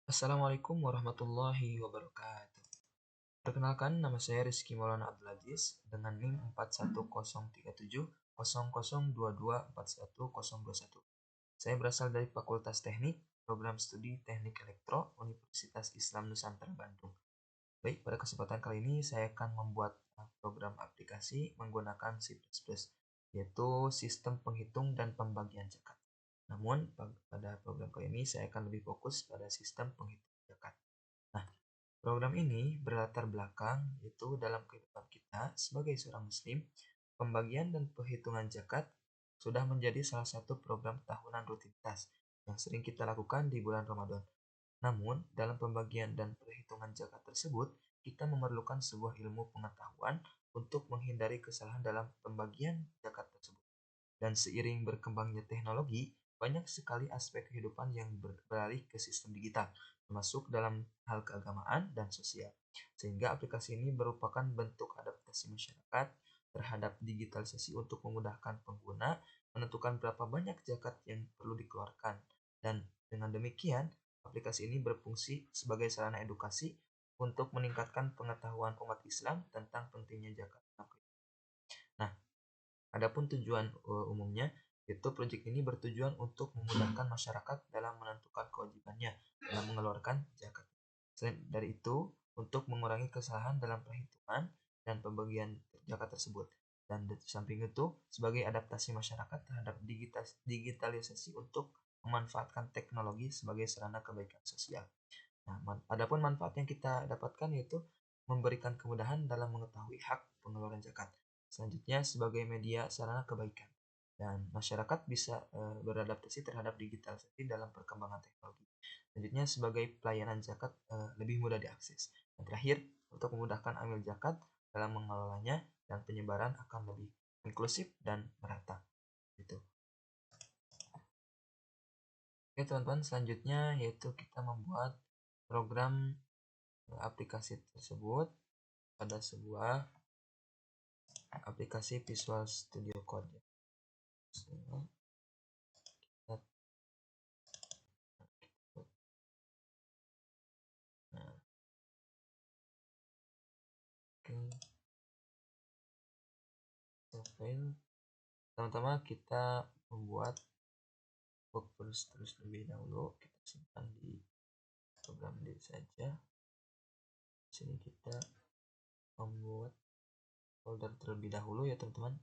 Assalamualaikum warahmatullahi wabarakatuh. Perkenalkan, nama saya Rizky Maulana Abdul Aziz dengan NIM 41037000224121. Saya berasal dari Fakultas Teknik, Program Studi Teknik Elektro, Universitas Islam Nusantara Bandung. Baik, pada kesempatan kali ini saya akan membuat program aplikasi menggunakan C++, yaitu sistem penghitung dan pembagian zakat. Namun, pada program kali ini saya akan lebih fokus pada sistem penghitung zakat. Nah, program ini berlatar belakang yaitu dalam kehidupan kita sebagai seorang muslim, pembagian dan perhitungan zakat sudah menjadi salah satu program tahunan rutinitas yang sering kita lakukan di bulan Ramadan. Namun, dalam pembagian dan perhitungan zakat tersebut, kita memerlukan sebuah ilmu pengetahuan untuk menghindari kesalahan dalam pembagian zakat tersebut. Dan seiring berkembangnya teknologi, banyak sekali aspek kehidupan yang beralih ke sistem digital, termasuk dalam hal keagamaan dan sosial. Sehingga aplikasi ini merupakan bentuk adaptasi masyarakat terhadap digitalisasi untuk memudahkan pengguna menentukan berapa banyak zakat yang perlu dikeluarkan. Dan dengan demikian, aplikasi ini berfungsi sebagai sarana edukasi untuk meningkatkan pengetahuan umat Islam tentang pentingnya zakat. Nah, adapun tujuan umumnya, yaitu proyek ini bertujuan untuk memudahkan masyarakat dalam menentukan kewajibannya dalam mengeluarkan zakat. Selain dari itu, untuk mengurangi kesalahan dalam perhitungan dan pembagian zakat tersebut. Dan di samping itu, sebagai adaptasi masyarakat terhadap digitalisasi untuk memanfaatkan teknologi sebagai sarana kebaikan sosial. Nah, adapun manfaat yang kita dapatkan yaitu memberikan kemudahan dalam mengetahui hak pengeluaran zakat. Selanjutnya, sebagai media sarana kebaikan, dan masyarakat bisa beradaptasi terhadap digitalisasi dalam perkembangan teknologi. Selanjutnya, sebagai pelayanan zakat lebih mudah diakses. Dan terakhir, untuk memudahkan amil zakat dalam mengelolanya dan penyebaran akan lebih inklusif dan merata. Gitu. Oke teman-teman, selanjutnya yaitu kita membuat program aplikasi tersebut pada sebuah aplikasi Visual Studio Code. File. Pertama kita membuat workflows terlebih dahulu, kita simpan di program D saja. Di sini kita membuat folder terlebih dahulu ya teman-teman.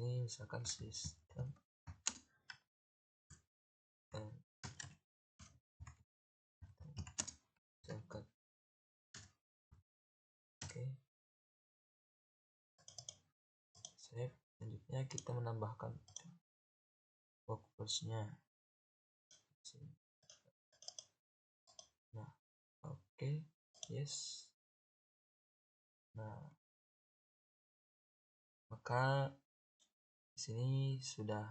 Ini misalkan sistem zakat. Oke. Save. Selanjutnya kita menambahkan workflows-nya. Nah, oke, yes. Nah, maka di sini sudah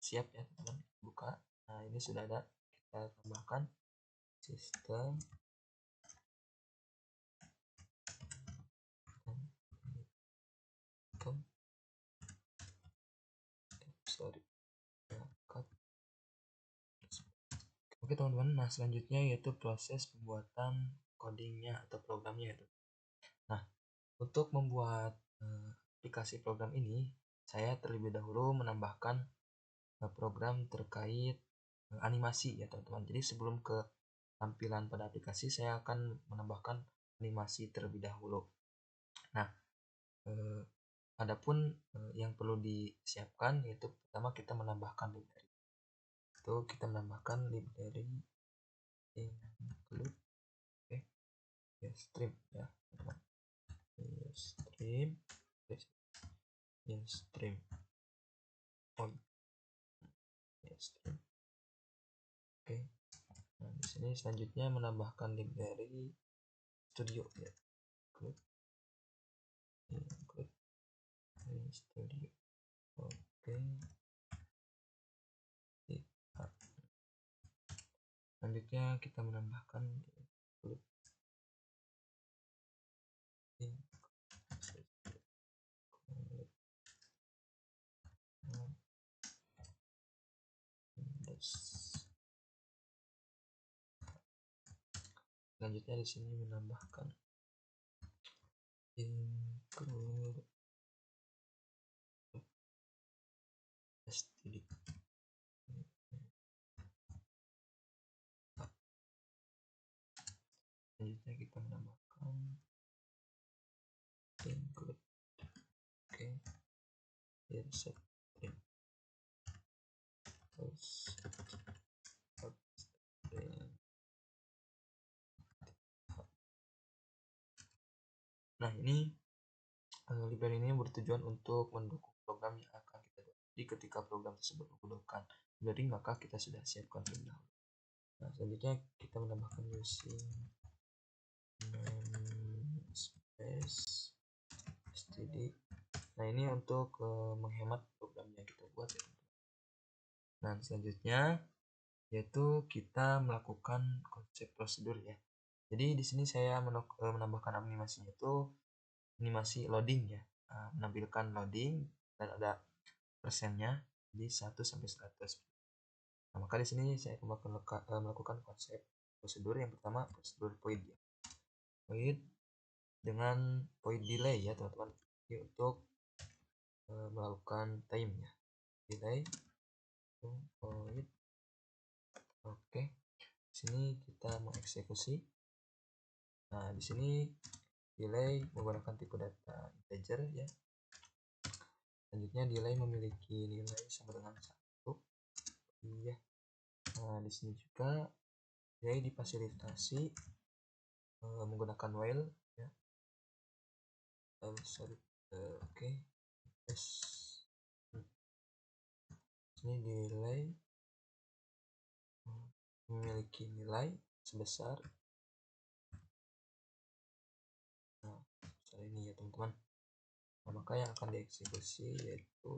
siap ya teman-teman, buka. Nah, ini sudah ada, kita tambahkan sistem zakat. Oke teman-teman, nah selanjutnya yaitu proses pembuatan codingnya atau programnya itu. Nah, untuk membuat aplikasi program ini, saya terlebih dahulu menambahkan program terkait animasi ya teman-teman. Jadi sebelum ke tampilan pada aplikasi, saya akan menambahkan animasi terlebih dahulu. Nah, adapun yang perlu disiapkan yaitu pertama kita menambahkan library. Itu kita menambahkan library include stream ya teman-teman. Stream stream. Oke. Nah, di sini selanjutnya menambahkan library studio ya. Include studio. Oke. Selanjutnya kita menambahkan Selanjutnya di sini menambahkan include std. Selanjutnya kita menambahkan include. Oke, here set string terus. Nah, ini library ini bertujuan untuk mendukung program yang akan kita buat. Jadi ketika program tersebut membutuhkan library, maka kita sudah siapkan terlebih dahulu. Nah, selanjutnya kita menambahkan using namespace std. Nah, ini untuk menghemat program yang kita buat ya. Nah, selanjutnya yaitu kita melakukan konsep prosedur ya. Jadi di sini saya menambahkan animasinya itu animasi loading ya, menampilkan loading dan ada persennya di 1 sampai 100. Nah, maka di sini saya melakukan konsep prosedur. Yang pertama prosedur void ya. Void dengan void delay ya teman-teman. Ini untuk melakukan time ya. Delay void. Oke. Sini kita mengeksekusi. Nah, di sini delay menggunakan tipe data integer ya. Selanjutnya delay memiliki nilai sama dengan 1. Iya. Nah, di sini juga delay difasilitasi menggunakan while ya. Oke. Ini delay memiliki nilai sebesar ini ya teman-teman. Nah, maka yang akan dieksekusi yaitu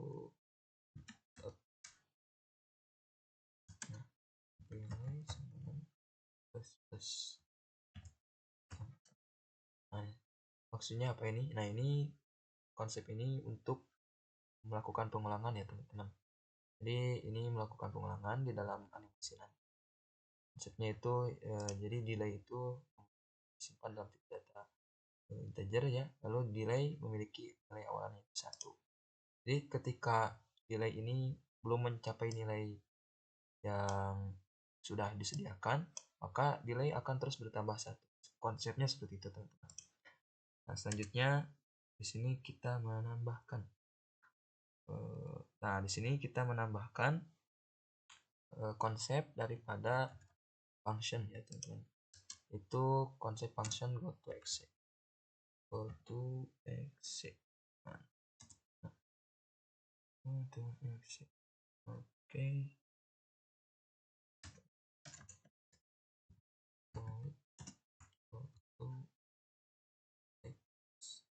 delay plus. Nah, maksudnya apa ini? Nah, ini konsep ini untuk melakukan pengulangan ya teman-teman. Jadi ini melakukan pengulangan di dalam animasi nanti. Konsepnya itu jadi delay itu disimpan dalam tipe data integer ya, lalu delay memiliki nilai awalnya 1. Jadi ketika delay ini belum mencapai nilai yang sudah disediakan, maka delay akan terus bertambah 1. Konsepnya seperti itu teman-teman. Nah, selanjutnya di sini kita menambahkan konsep daripada function ya teman-teman. Itu konsep function go to exec. Oke.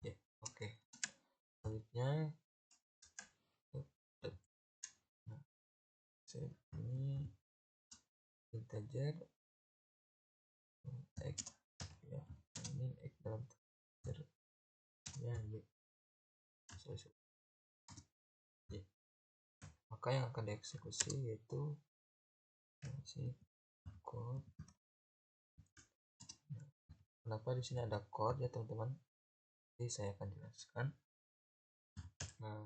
Ya, oke. Selanjutnya ini integer x ya, ini x dalam integer ya, ya. Maka yang akan dieksekusi yaitu si code. Kenapa di sini ada code ya teman-teman? Jadi saya akan jelaskan. Nah,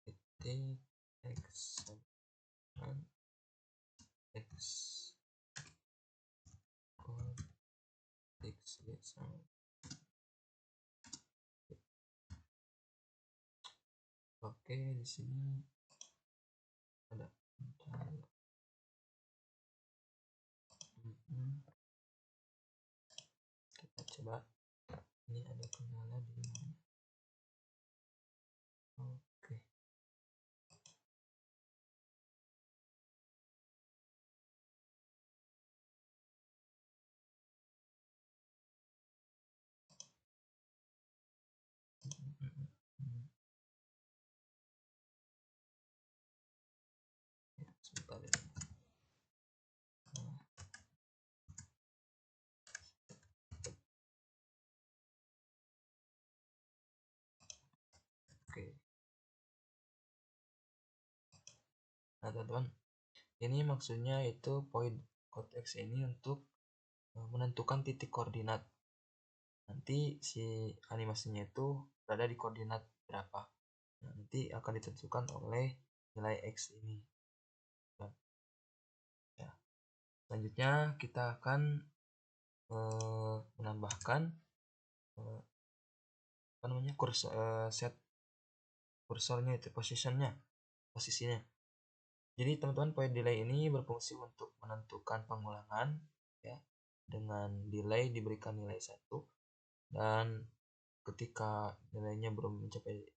titik x code x sama. Oke, di sini ada kita coba. Ini ada kendala di mana? Oke. Sebentar ya. Oke. Nah teman-teman, ini maksudnya itu void code X ini untuk menentukan titik koordinat. Nanti si animasinya itu berada di koordinat berapa. Nah, nanti akan ditentukan oleh nilai X ini. Ya. Selanjutnya kita akan menambahkan set kursornya itu posisinya. Jadi teman-teman, point delay ini berfungsi untuk menentukan pengulangan ya, dengan delay diberikan nilai 1, dan ketika nilainya belum mencapai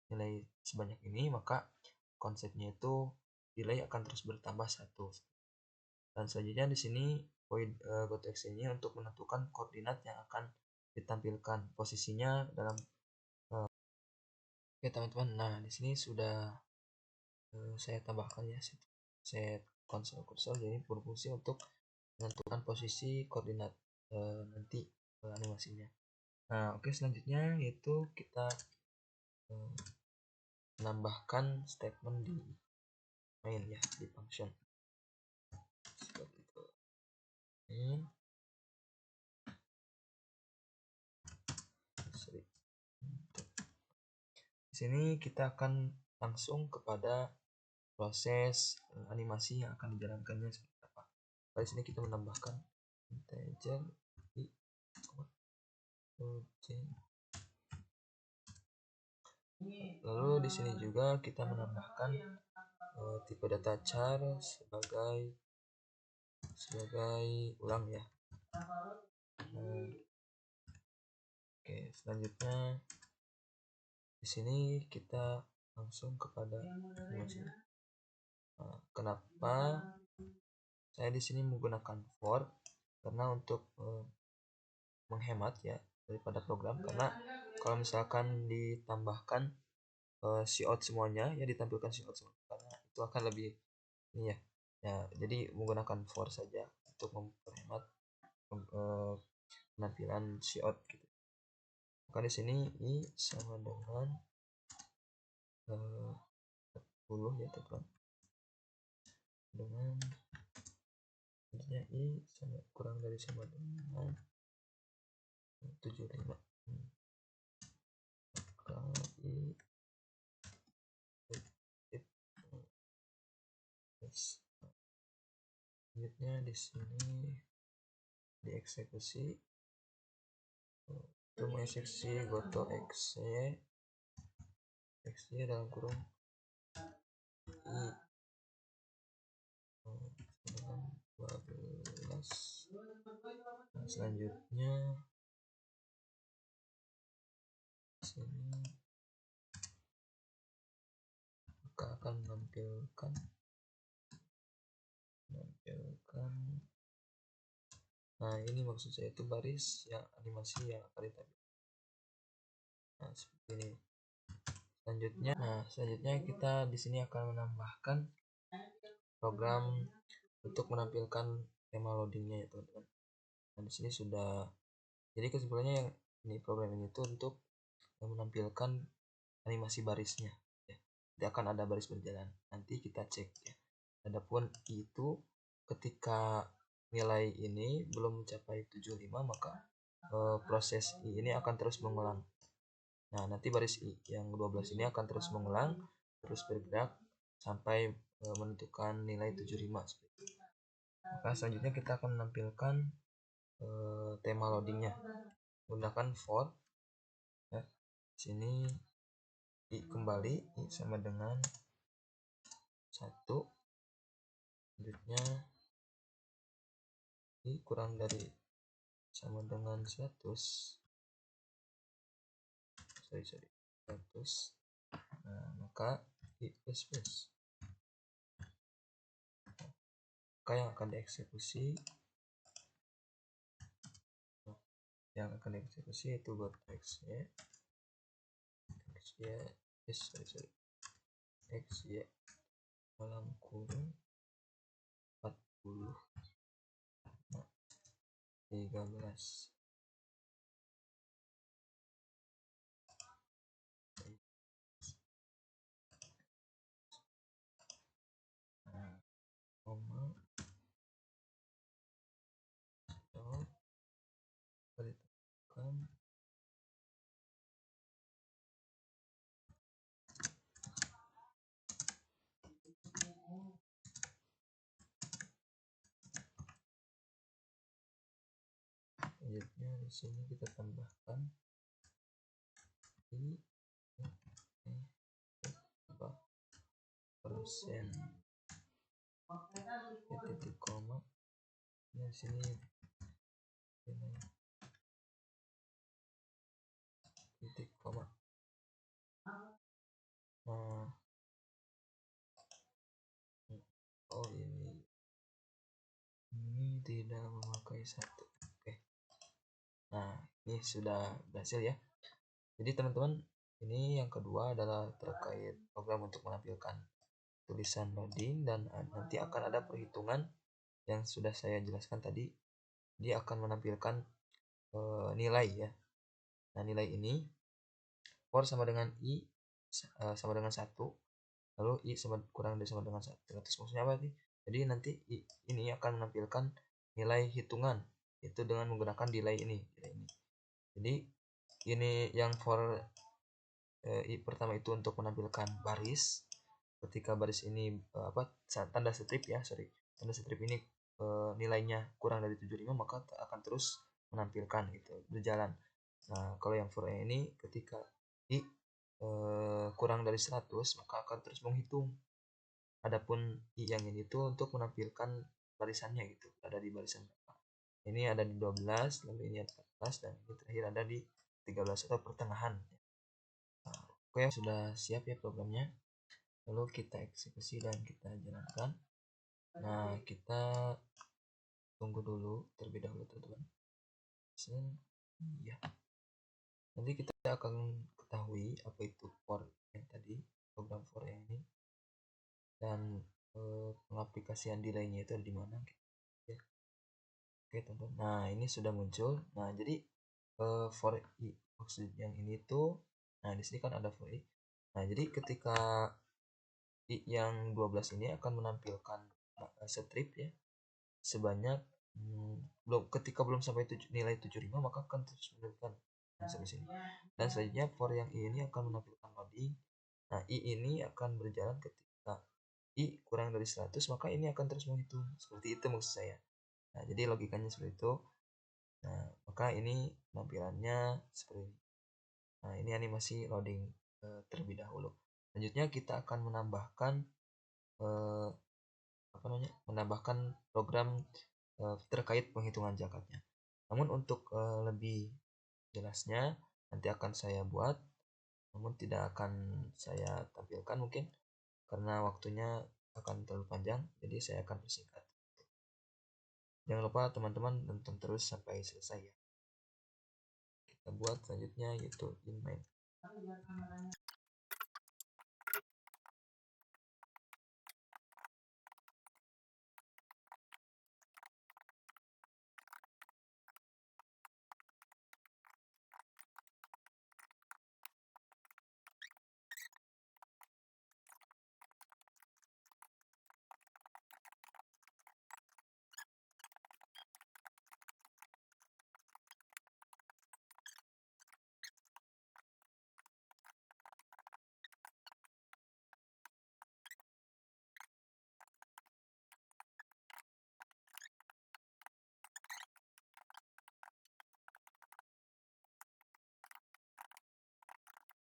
nilai sebanyak ini, maka konsepnya itu delay akan terus bertambah 1. Dan selanjutnya di sini point gotox ini untuk menentukan koordinat yang akan ditampilkan posisinya dalam oke teman-teman. Nah, di sini sudah saya tambahkan ya set konsol kursor, jadi berfungsi untuk menentukan posisi koordinat nanti animasinya. Nah, oke, selanjutnya yaitu kita menambahkan statement di main ya, di function seperti itu. Di sini kita akan langsung kepada proses animasi yang akan dijalankannya seperti apa. Di sini kita menambahkan integer di lalu di sini juga kita menambahkan tipe data char sebagai ulang ya. Oke, selanjutnya di sini kita langsung kepada animasi. Nah, kenapa saya di sini menggunakan for? Karena untuk menghemat ya daripada program, karena kalau misalkan ditambahkan cout semuanya ya, ditampilkan cout semuanya, karena itu akan lebih ini ya, jadi menggunakan for saja untuk memperhemat penampilan cout gitu. Maka di sini i sama dengan 40 ya teman, dengan artinya i sama kurang dari sama dengan 75. Maka i selanjutnya di sini dieksekusi untuk mengeksekusi goto xy dalam kurung i dengan 12. Nah, selanjutnya sini maka akan menampilkan nah, ini maksud saya itu baris yang animasi yang akan ditampilkan. Nah, seperti ini. Selanjutnya kita di sini akan menambahkan program untuk menampilkan tema loadingnya ya teman-teman. Nah, di sini sudah, jadi kesimpulannya yang ini program ini itu untuk menampilkan animasi barisnya ya. Tidak akan ada baris berjalan. Nanti kita cek ya. Adapun itu ketika nilai ini belum mencapai 75, maka proses i ini akan terus mengulang. Nah, nanti baris i yang 12 ini akan terus mengulang, terus bergerak sampai menentukan nilai 75 seperti itu. Maka selanjutnya kita akan menampilkan tema loadingnya menggunakan for ya. Sini i kembali i sama dengan 1, selanjutnya i kurang dari sama dengan 100. Nah, maka i plus maka yang akan dieksekusi itu buat xy dalam kurung 40 13. sini kita tambahkan I persen titik koma. Di sini titik koma. Nah, oh ini tidak memakai satu. Oke. Nah, ini sudah berhasil ya. Jadi teman-teman, ini yang kedua adalah terkait program untuk menampilkan tulisan loading, dan nanti akan ada perhitungan yang sudah saya jelaskan tadi. Dia akan menampilkan nilai ya. Nah, nilai ini for sama dengan i sama dengan 1, lalu i kurang dari sama dengan 1. Terus maksudnya apa sih? Jadi nanti i ini akan menampilkan nilai hitungan itu dengan menggunakan delay ini. Jadi ini yang for i pertama itu untuk menampilkan baris. Ketika baris ini tanda strip ya, tanda strip ini nilainya kurang dari 75, maka akan terus menampilkan gitu, berjalan. Nah, kalau yang for ini ketika i kurang dari 100, maka akan terus menghitung. Adapun i yang ini tuh untuk menampilkan barisannya gitu, ada di barisan berapa. Ini ada di 12, lalu ini ada 14, dan ini terakhir ada di 13 atau pertengahan. Nah, oke, sudah siap ya programnya. Lalu kita eksekusi dan kita jalankan. Nah, kita tunggu dulu terlebih dahulu teman-teman. Ya. Nanti kita akan ketahui apa itu for yang tadi, program for yang ini, dan pengaplikasian delaynya itu ada di mana. Oke. Oke teman-teman. Nah, ini sudah muncul. Nah, jadi for i maksud yang ini tuh, nah di sini kan ada for i. Nah, jadi ketika i yang 12 ini akan menampilkan strip ya sebanyak ketika belum sampai nilai 75, maka akan terus menampilkan sampai sini. Dan selanjutnya for yang i ini akan menampilkan loading. Nah, i ini akan berjalan ketika i kurang dari 100, maka ini akan terus menghitung. Seperti itu maksud saya. Nah, jadi logikanya seperti itu. Nah, maka ini tampilannya seperti ini. Nah, ini animasi loading terlebih dahulu. Selanjutnya kita akan menambahkan program terkait penghitungan zakatnya. Namun untuk lebih jelasnya nanti akan saya buat, namun tidak akan saya tampilkan mungkin karena waktunya akan terlalu panjang, jadi saya akan persingkat. Jangan lupa teman-teman nonton terus sampai selesai ya. Kita buat selanjutnya yaitu inmain.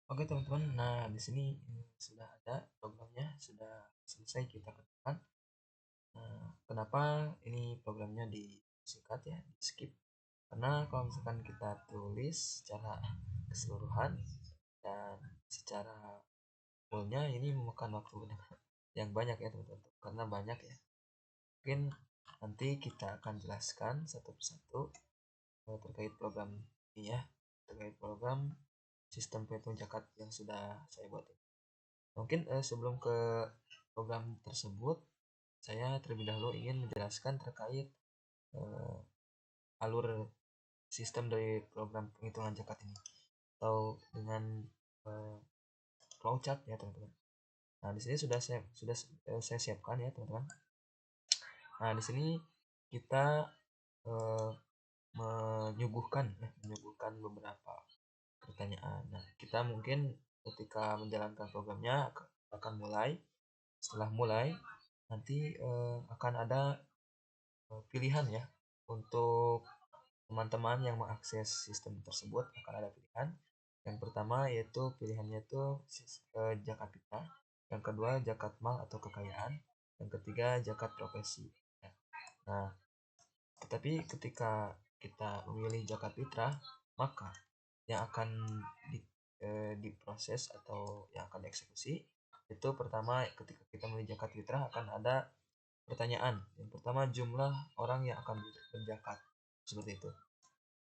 Oke teman-teman, nah di sini sudah ada programnya, sudah selesai kita kerjakan. Nah, kenapa ini programnya disingkat ya, di skip? Karena kalau misalkan kita tulis secara keseluruhan dan secara fullnya ini memakan waktu yang banyak ya teman-teman, karena banyak ya. Mungkin nanti kita akan jelaskan satu persatu terkait program ini ya, terkait program sistem perhitungan zakat yang sudah saya buat. Mungkin sebelum ke program tersebut, saya terlebih dahulu ingin menjelaskan terkait alur sistem dari program penghitungan zakat ini, atau dengan flowchart ya teman-teman. Nah, di sini sudah saya siapkan ya teman-teman. Nah, di sini kita menyuguhkan beberapa pertanyaan. Nah, kita mungkin ketika menjalankan programnya akan mulai. Setelah mulai, nanti akan ada pilihan ya untuk teman-teman yang mengakses sistem tersebut akan ada pilihan. Yang pertama yaitu pilihannya itu zakat fitrah, yang kedua zakat mal atau kekayaan, yang ketiga zakat profesi. Nah, tetapi ketika kita memilih zakat fitrah, maka yang akan diproses atau yang akan dieksekusi itu pertama ketika kita memilih zakat fitrah akan ada pertanyaan. Yang pertama jumlah orang yang akan berzakat seperti itu.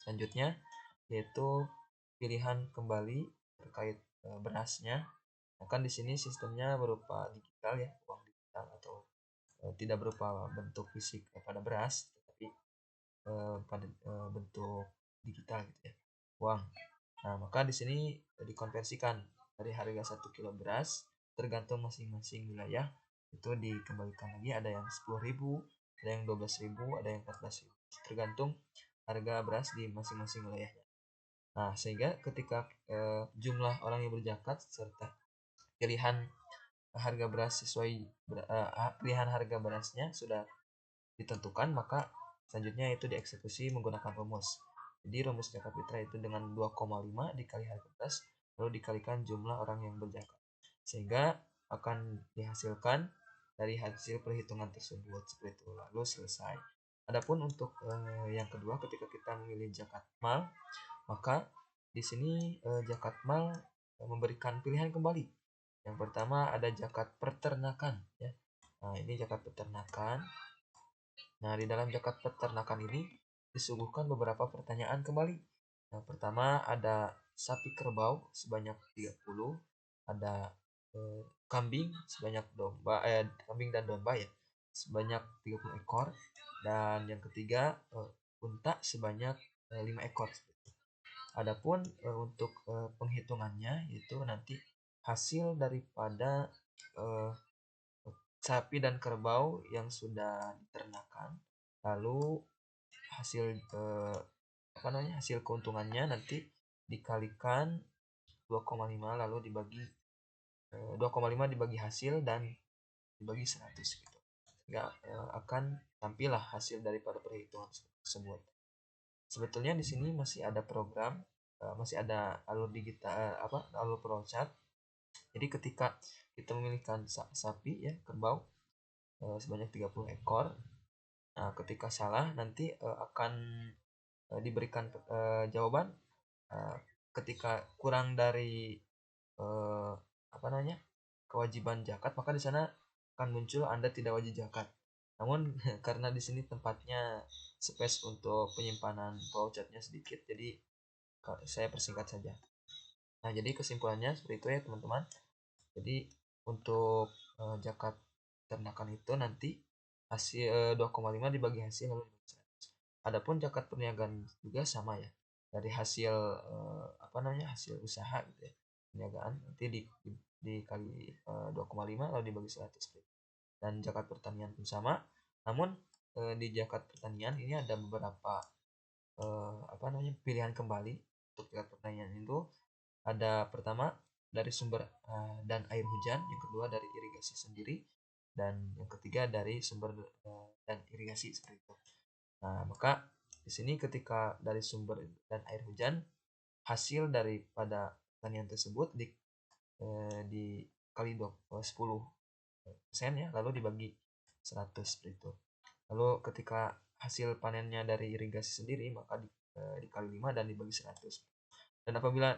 Selanjutnya yaitu pilihan kembali terkait berasnya. Akan di sini sistemnya berupa digital ya, uang digital atau tidak berupa bentuk fisik pada beras, tetapi pada bentuk digital gitu ya, uang. Nah, maka di sini dikonversikan dari harga 1 kilo beras tergantung masing-masing wilayah itu dikembalikan lagi, ada yang 10.000, ada yang 12.000, ada yang 14.000, tergantung harga beras di masing-masing wilayahnya. Nah, sehingga ketika jumlah orang yang berzakat serta pilihan harga beras sesuai pilihan harga berasnya sudah ditentukan, maka selanjutnya itu dieksekusi menggunakan rumus. Jadi rumus zakat fitrah itu dengan 2,5 dikali harga beras lalu dikalikan jumlah orang yang berzakat, sehingga akan dihasilkan dari hasil perhitungan tersebut seperti itu, lalu selesai. Adapun untuk yang kedua, ketika kita memilih zakat mal, maka di sini zakat mal memberikan pilihan kembali. Yang pertama ada zakat peternakan ya. Nah, ini zakat peternakan. Nah, di dalam zakat peternakan ini disuguhkan beberapa pertanyaan kembali. Yang pertama ada sapi kerbau sebanyak 30, ada kambing sebanyak kambing dan domba ya sebanyak 30 ekor, dan yang ketiga unta sebanyak 5 ekor. Adapun untuk penghitungannya itu nanti hasil daripada sapi dan kerbau yang sudah diternakan, lalu hasil hasil keuntungannya nanti dikalikan 2,5 lalu dibagi 2,5 dibagi hasil dan dibagi 100 gitu. Sehingga akan tampillah hasil daripada perhitungan tersebut. Sebetulnya di sini masih ada program, masih ada alur digital alur prochat. Jadi ketika kita memilihkan sapi ya, kerbau sebanyak 30 ekor. Nah, ketika salah nanti akan diberikan jawaban ketika kurang dari kewajiban zakat, maka di sana akan muncul Anda tidak wajib zakat. Namun karena di sini tempatnya space untuk penyimpanan vouchernya sedikit, jadi saya persingkat saja. Nah, jadi kesimpulannya seperti itu ya teman-teman. Jadi untuk zakat ternakan itu nanti hasil 2,5 dibagi hasil lalu dibagi 100. Adapun zakat perniagaan juga sama ya. Dari hasil hasil usaha gitu ya. Perniagaan nanti dikali 2,5 lalu dibagi 100. Dan zakat pertanian pun sama. Namun di zakat pertanian ini ada beberapa pilihan kembali. Untuk zakat pertanian itu ada pertama dari sumber dan air hujan, yang kedua dari irigasi sendiri, dan yang ketiga dari sumber dan irigasi seperti itu. Nah, maka di sini ketika dari sumber dan air hujan, hasil daripada pertanian tersebut dikali 10% ya, lalu dibagi 100 seperti itu. Lalu ketika hasil panennya dari irigasi sendiri, maka dikali 5 dan dibagi 100. Dan apabila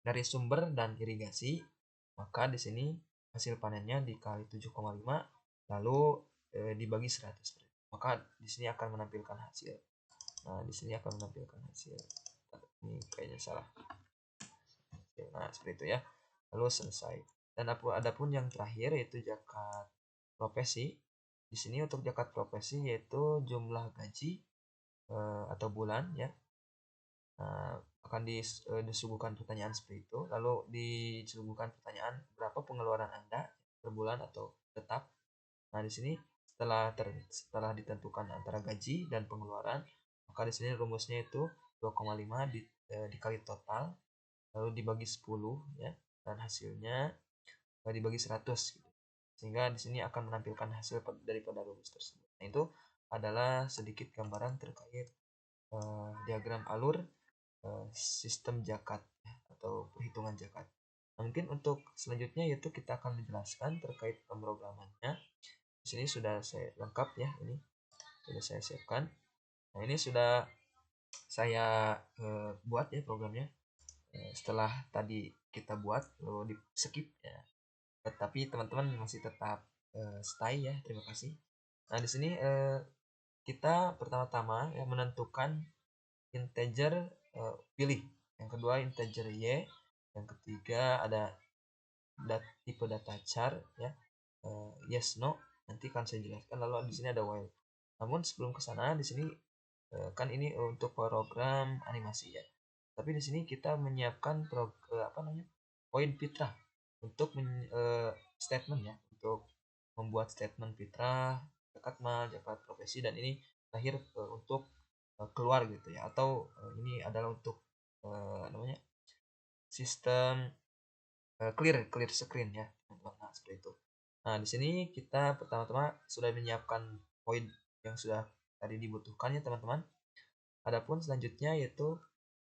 dari sumber dan irigasi, maka di sini hasil panennya dikali 7,5 lalu dibagi 100. Maka di sini akan menampilkan hasil. Nah, di sini akan menampilkan hasil. Ini kayaknya salah. Nah, seperti itu ya. Lalu selesai. Dan adapun yang terakhir yaitu zakat profesi. Di sini untuk zakat profesi yaitu jumlah gaji atau bulan ya. Nah, akan disuguhkan pertanyaan seperti itu. Lalu disuguhkan pertanyaan berapa pengeluaran Anda per bulan atau tetap. Nah, di sini setelah ditentukan antara gaji dan pengeluaran, maka di sini rumusnya itu 2,5 dikali total lalu dibagi 10 ya, dan hasilnya dibagi 100 gitu. Sehingga di sini akan menampilkan hasil daripada rumus tersebut. Nah, itu adalah sedikit gambaran terkait diagram alur sistem zakat ya, atau perhitungan zakat. Nah, mungkin untuk selanjutnya yaitu kita akan menjelaskan terkait pemrogramannya. Di sini sudah saya lengkap ya, ini sudah saya siapkan. Nah, ini sudah saya buat ya programnya. Setelah tadi kita buat lalu di skip ya. Tetapi teman-teman masih tetap stay ya. Terima kasih. Nah, di sini kita pertama-tama ya menentukan integer pilih. Yang kedua integer y. Yang ketiga ada tipe data char ya. Yes no nanti akan saya jelaskan. Lalu di sini ada while. Namun sebelum ke sana di sini kan ini untuk program animasi ya. Tapi di sini kita menyiapkan poin fitrah untuk statement ya, untuk membuat statement fitrah, zakat mal, zakat profesi, dan ini terakhir untuk keluar gitu ya, atau ini adalah untuk namanya sistem clear screen ya teman-teman. Nah, seperti itu. Nah, di sini kita pertama-tama sudah menyiapkan poin yang sudah tadi dibutuhkan ya teman-teman. Adapun selanjutnya yaitu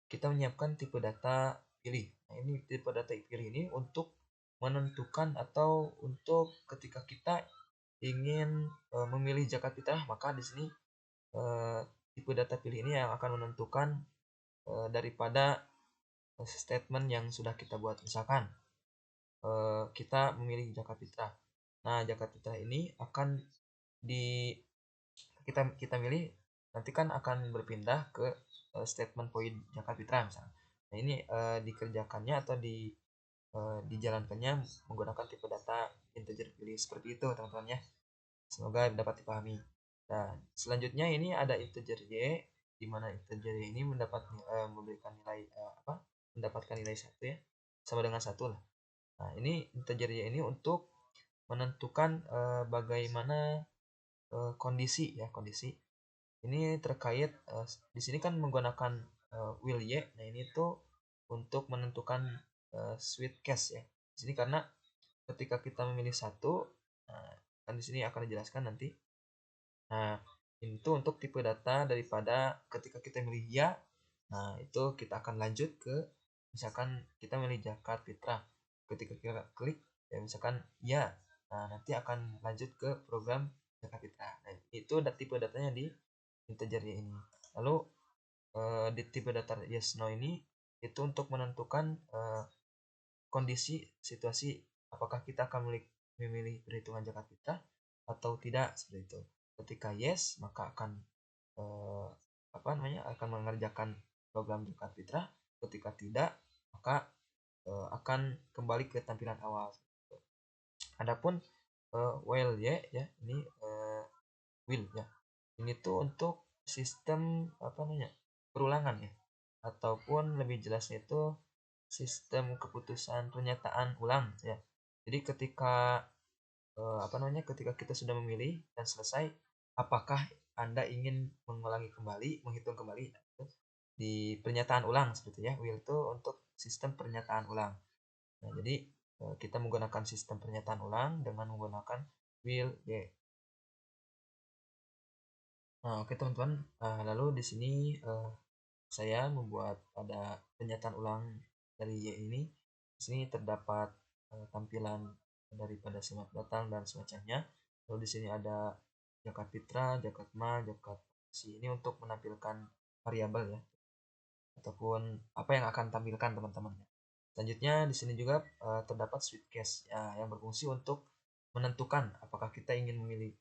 kita menyiapkan tipe data pilih. Nah, ini tipe data pilih ini untuk menentukan atau untuk ketika kita ingin memilih zakat fitrah, maka di sini tipe data pilih ini yang akan menentukan daripada statement yang sudah kita buat. Misalkan kita memilih zakat fitrah. Nah, zakat fitrah ini akan di kita milih nanti kan akan berpindah ke statement poin zakat fitrah misalnya. Nah, ini dikerjakannya atau dijalankannya menggunakan tipe data integer pilih seperti itu teman-teman ya. Semoga dapat dipahami. Nah, selanjutnya ini ada integer y, di mana integer y ini memberikan nilai mendapatkan nilai 1 ya, sama dengan 1 lah. Nah, ini integer y ini untuk menentukan bagaimana kondisi ya, kondisi. Ini terkait di sini kan menggunakan will y. Nah, ini tuh untuk menentukan switch case ya. Di sini karena ketika kita memilih satu, nah, kan di sini akan dijelaskan nanti. Nah, itu untuk tipe data daripada ketika kita milih ya. Nah, itu kita akan lanjut ke misalkan kita milih zakat fitrah. Ketika kita klik ya misalkan ya. Nah, nanti akan lanjut ke program zakat fitrah. Nah, itu tipe datanya di integer ini. Lalu di tipe data yes no ini itu untuk menentukan kondisi situasi apakah kita akan memilih perhitungan zakat fitrah atau tidak seperti itu. Ketika yes maka akan akan mengerjakan program zakat fitrah. Ketika tidak maka akan kembali ke tampilan awal. Adapun while ya ini will ya. Ini tuh untuk sistem perulangan ya, ataupun lebih jelasnya itu sistem keputusan pernyataan ulang ya. Jadi ketika ketika kita sudah memilih dan selesai, apakah Anda ingin mengulangi kembali, menghitung kembali di pernyataan ulang seperti ya. Will itu untuk sistem pernyataan ulang. Nah, jadi kita menggunakan sistem pernyataan ulang dengan menggunakan will y. Nah, oke teman-teman. Lalu di sini saya membuat pada pernyataan ulang dari Y ini. Di sini terdapat tampilan daripada selamat datang dan semacamnya. Lalu di sini ada zakat fitrah, zakat mal, zakat si ini untuk menampilkan variabel ya, ataupun apa yang akan tampilkan teman-teman. Selanjutnya di sini juga terdapat switch case ya, yang berfungsi untuk menentukan apakah kita ingin memilih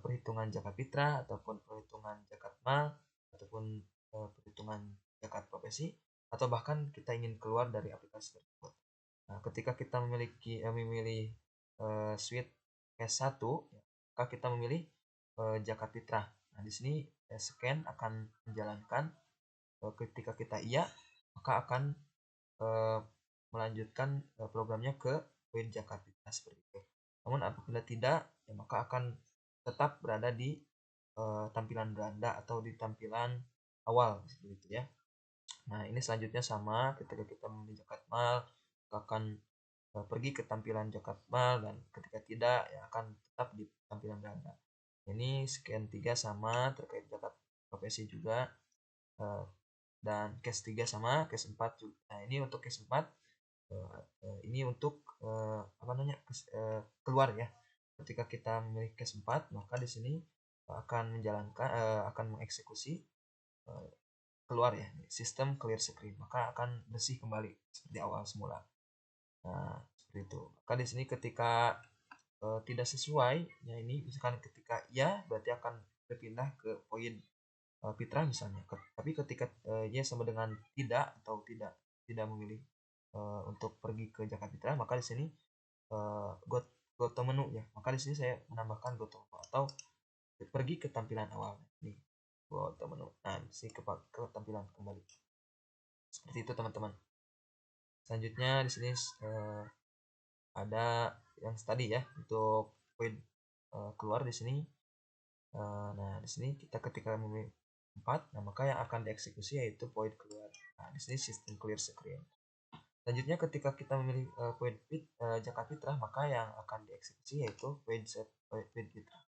perhitungan zakat fitrah ataupun perhitungan zakat mal ataupun perhitungan zakat profesi, atau bahkan kita ingin keluar dari aplikasi tersebut. Nah, ketika kita memilih switch case 1 maka kita memilih zakat fitrah. Nah, di sini scan akan menjalankan ketika kita iya maka akan melanjutkan programnya ke poin zakat fitrah seperti itu. Namun apabila tidak ya maka akan tetap berada di tampilan beranda atau di tampilan awal seperti itu ya. Nah, ini selanjutnya sama ketika kita memilih zakat mal akan pergi ke tampilan zakat mal, dan ketika tidak ya akan tetap di tampilan beranda. Ini scan 3 sama terkait zakat profesi juga, dan case 3 sama case 4 juga. Nah, ini untuk case 4 ini untuk keluar ya. Ketika kita memilih case 4, maka di sini akan mengeksekusi keluar ya sistem clear screen, maka akan bersih kembali seperti awal semula. Nah, seperti itu. Maka di sini ketika tidak sesuai, ya ini misalkan ketika ya berarti akan berpindah ke poin fitrah misalnya. Tapi ketika ya sama dengan tidak atau tidak memilih untuk pergi ke zakat fitrah, maka di sini go to menu ya. Maka di sini saya menambahkan go to menu atau pergi ke tampilan awal. Nih, go to menu. Nah, di sini ke tampilan kembali. Seperti itu teman-teman. Selanjutnya di sini ada yang tadi ya untuk poin keluar di sini. Nah, di sini kita ketika memilih 4, nah maka yang akan dieksekusi yaitu poin keluar. Nah, di sini sistem clear screen. Selanjutnya ketika kita memilih poin zakat fitrah, maka yang akan dieksekusi yaitu poin fitrah.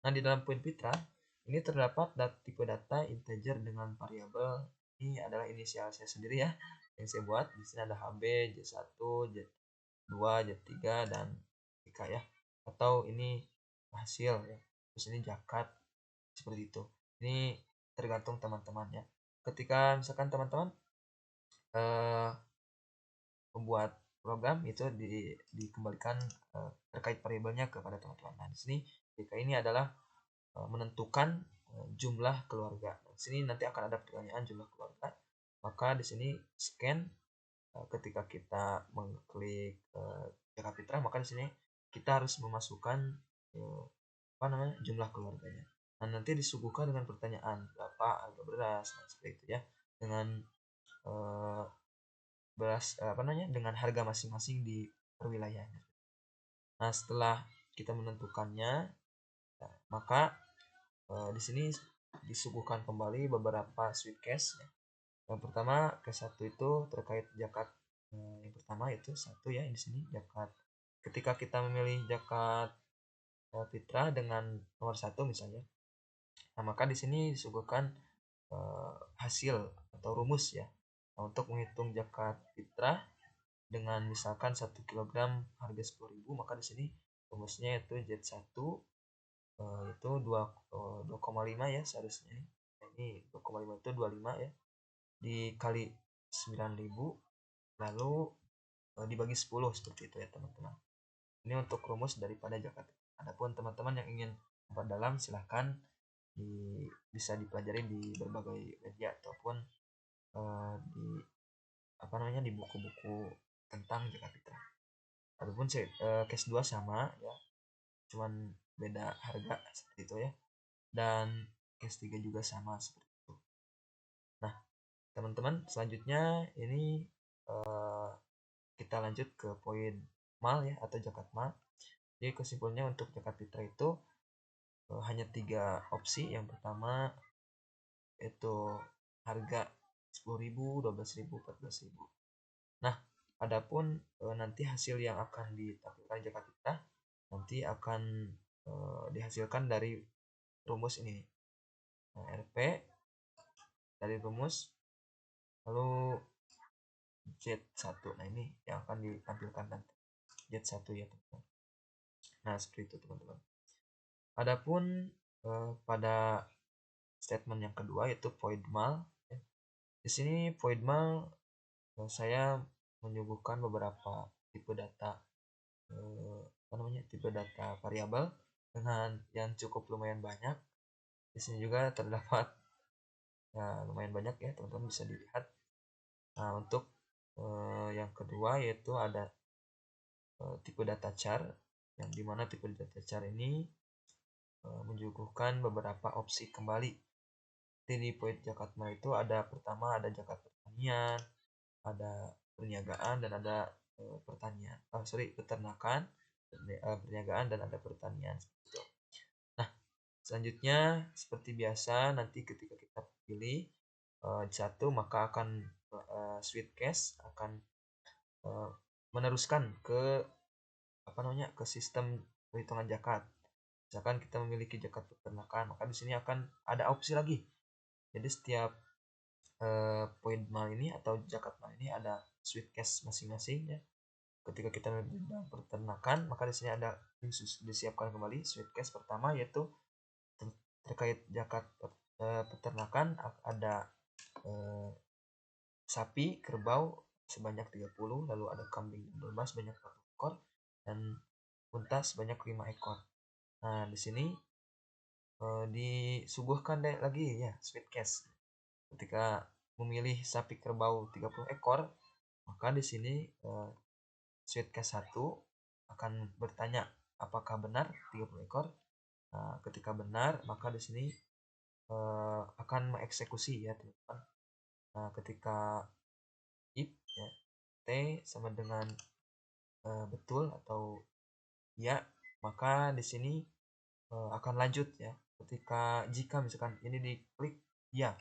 Nah, di dalam poin fitrah ini terdapat tipe data integer dengan variabel. Ini adalah inisial saya sendiri ya yang saya buat. Di sini ada HB, J1, J2, J3 dan JK ya. Atau ini hasil ya. Terus ini zakat seperti itu. Ini tergantung teman-teman ya. Ketika misalkan teman-teman membuat program itu dikembalikan terkait variabelnya kepada teman-teman. Nah, di sini jika ini adalah menentukan jumlah keluarga. Di sini nanti akan ada pertanyaan jumlah keluarga. Maka di sini scan ketika kita mengklik zakat fitrah, maka di sini kita harus memasukkan jumlah keluarganya. Nah, nanti disuguhkan dengan pertanyaan berapa harga beras, nah, seperti itu ya, dengan beras dengan harga masing-masing di perwilayahnya. Nah, setelah kita menentukannya, maka di sini disuguhkan kembali beberapa sweet case ya. Yang pertama case 1 itu terkait zakat, yang pertama itu 1 ya di sini zakat. Ketika kita memilih zakat fitrah dengan nomor 1 misalnya, nah maka di sini disuguhkan hasil atau rumus ya. Nah, untuk menghitung zakat fitrah dengan misalkan 1 kg harga 10.000, maka di sini rumusnya itu Z1 itu 2,5 ya seharusnya. Ini 2,5 itu 25 ya dikali 9.000 lalu dibagi 10 seperti itu ya teman-teman. Ini untuk rumus daripada zakat. Adapun teman-teman yang ingin memperdalam silahkan bisa dipelajari di berbagai media ataupun di buku-buku tentang zakat fitrah. Adapun case 2 sama ya, cuman beda harga seperti itu ya. Dan case 3 juga sama seperti itu. Nah, teman-teman, selanjutnya ini kita lanjut ke poin mal ya atau zakat mal. Jadi kesimpulannya untuk zakat fitrah itu hanya 3 opsi. Yang pertama itu harga 10.000, 12.000, 14.000. Nah, adapun nanti hasil yang akan ditampilkan zakat fitrah nanti akan dihasilkan dari rumus ini. Nah, RP dari rumus lalu Z1. Nah, ini yang akan ditampilkan nanti. Z1 ya, teman-teman. Nah, seperti itu, teman-teman. Adapun pada statement yang kedua yaitu point mal. Ya. Di sini point mal saya menyuguhkan beberapa tipe data tipe data variabel dengan yang cukup lumayan banyak. Di sini juga terdapat ya, lumayan banyak ya teman-teman bisa dilihat. Nah, untuk yang kedua yaitu ada tipe data char, yang dimana tipe data char ini menyuguhkan beberapa opsi kembali. Jadi di poin zakat mal itu ada pertama ada zakat pertanian, ada perniagaan dan ada peternakan, perniagaan dan ada pertanian. Nah, selanjutnya seperti biasa nanti ketika kita pilih satu maka akan sweet case akan meneruskan ke ke sistem perhitungan zakat. Misalkan kita memiliki zakat peternakan, maka di sini akan ada opsi lagi. Jadi setiap poin mal ini atau zakat mal ini ada sweet cash masing-masing ya. Ketika kita bidang peternakan, maka di sini ada disiapkan kembali sweet cash pertama, yaitu terkait zakat peternakan ada sapi kerbau sebanyak 30, lalu ada kambing dan domba sebanyak 1 ekor, dan unta sebanyak 5 ekor. Nah, di sini disuguhkan lagi ya sweet cash. Ketika memilih sapi kerbau 30 ekor, maka di sini sweet cash 1 akan bertanya apakah benar 30 ekor. Nah, ketika benar, maka di sini akan mengeksekusi ya teman-teman. Nah, ketika if ya, T sama dengan betul atau ya, maka di sini akan lanjut ya. Jika misalkan ini diklik ya,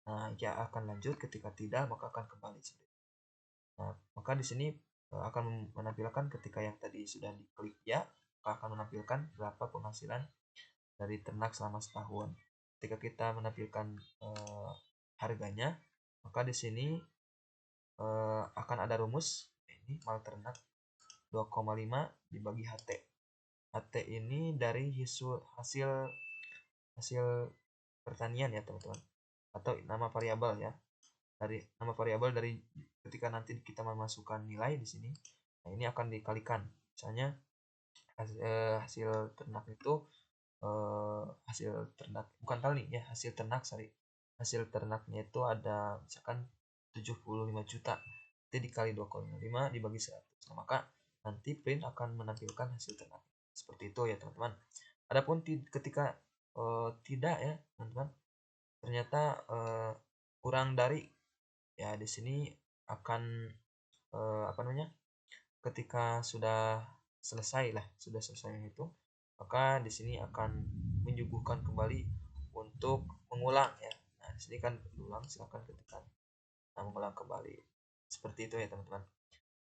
nah ya akan lanjut. Ketika tidak, maka akan kembali. Nah, maka di sini akan menampilkan ketika yang tadi sudah diklik ya, maka akan menampilkan berapa penghasilan dari ternak selama setahun. Ketika kita menampilkan harganya, maka di sini akan ada rumus. Ini mal ternak 2,5 dibagi HT. HT ini dari hasil pertanian ya teman-teman, atau nama variabel ya. Dari nama variabel dari ketika nanti kita memasukkan nilai di sini. Nah, ini akan dikalikan. Misalnya hasil ternak itu hasil ternak bukan tali ya, hasil ternak hasil ternaknya itu ada misalkan 75 juta, nanti dikali 2,5 dibagi 100. Nah, maka nanti print akan menampilkan hasil ternak seperti itu ya teman-teman. Adapun ketika tidak ya teman-teman, ternyata kurang dari ya, di sini akan apa namanya, ketika sudah selesai itu, maka di sini akan menyuguhkan kembali untuk mengulang ya. Nah, di sini kan ulang, silakan ketikkan. Nah, mengulang kembali seperti itu ya teman-teman.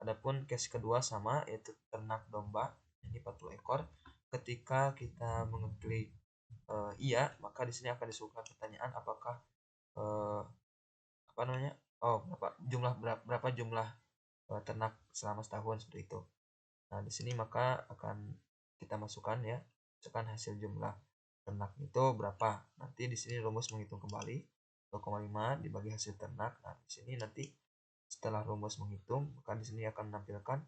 Adapun case kedua sama, yaitu ternak domba ini 40 ekor. Ketika kita mengeklik iya, maka di sini akan disuguhkan pertanyaan apakah apa namanya, berapa jumlah ternak selama setahun seperti itu. Nah, di sini maka akan kita masukkan ya, misalkan hasil jumlah ternak itu berapa. Nanti di sini rumus menghitung kembali 2,5 dibagi hasil ternak. Nah, di sini nanti setelah rumus menghitung, maka di sini akan menampilkan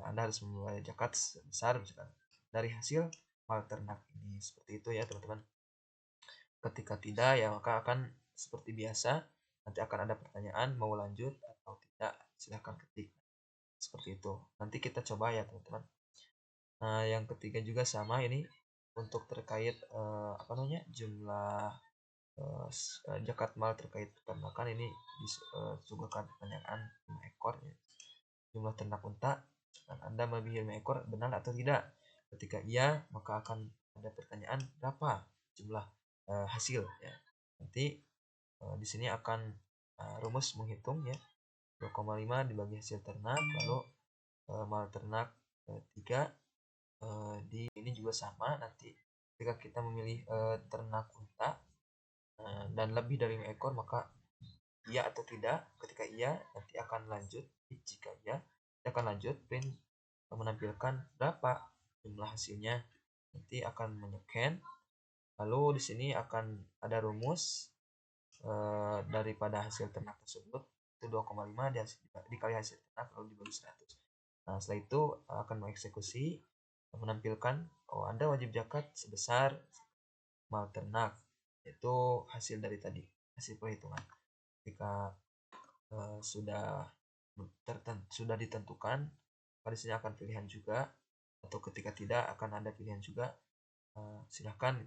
Anda harus membayar zakat sebesar misalkan dari hasil mal ternak ini. Seperti itu ya teman-teman. Ketika tidak ya, maka akan seperti biasa, nanti akan ada pertanyaan mau lanjut atau tidak, silahkan ketik. Seperti itu. Nanti kita coba ya teman-teman. Nah, yang ketiga juga sama, ini untuk terkait apa namanya, jumlah zakat mal terkait peternakan. Ini disuguhkan pertanyaan 5 ekor ya. Jumlah ternak unta, Anda melebihi 5 ekor, benar atau tidak? Ketika iya, maka akan ada pertanyaan berapa jumlah hasil ya. Nanti di sini akan rumus menghitung ya, 2,5 dibagi hasil ternak, lalu mal ternak 3 di ini juga sama. Nanti ketika kita memilih ternak unta dan lebih dari 5 ekor, maka iya atau tidak. Ketika iya, nanti akan lanjut. Jika iya, akan lanjut, print menampilkan berapa jumlah hasilnya. Nanti akan menyeken. Lalu di sini akan ada rumus daripada hasil ternak tersebut, itu 2,5 dikali hasil ternak lalu dibagi 100. Nah, setelah itu akan mengeksekusi, menampilkan Anda wajib zakat sebesar mal ternak, itu hasil dari tadi, hasil perhitungan. Ketika sudah ditentukan, pada sini akan pilihan juga, atau ketika tidak akan ada pilihan juga. Silahkan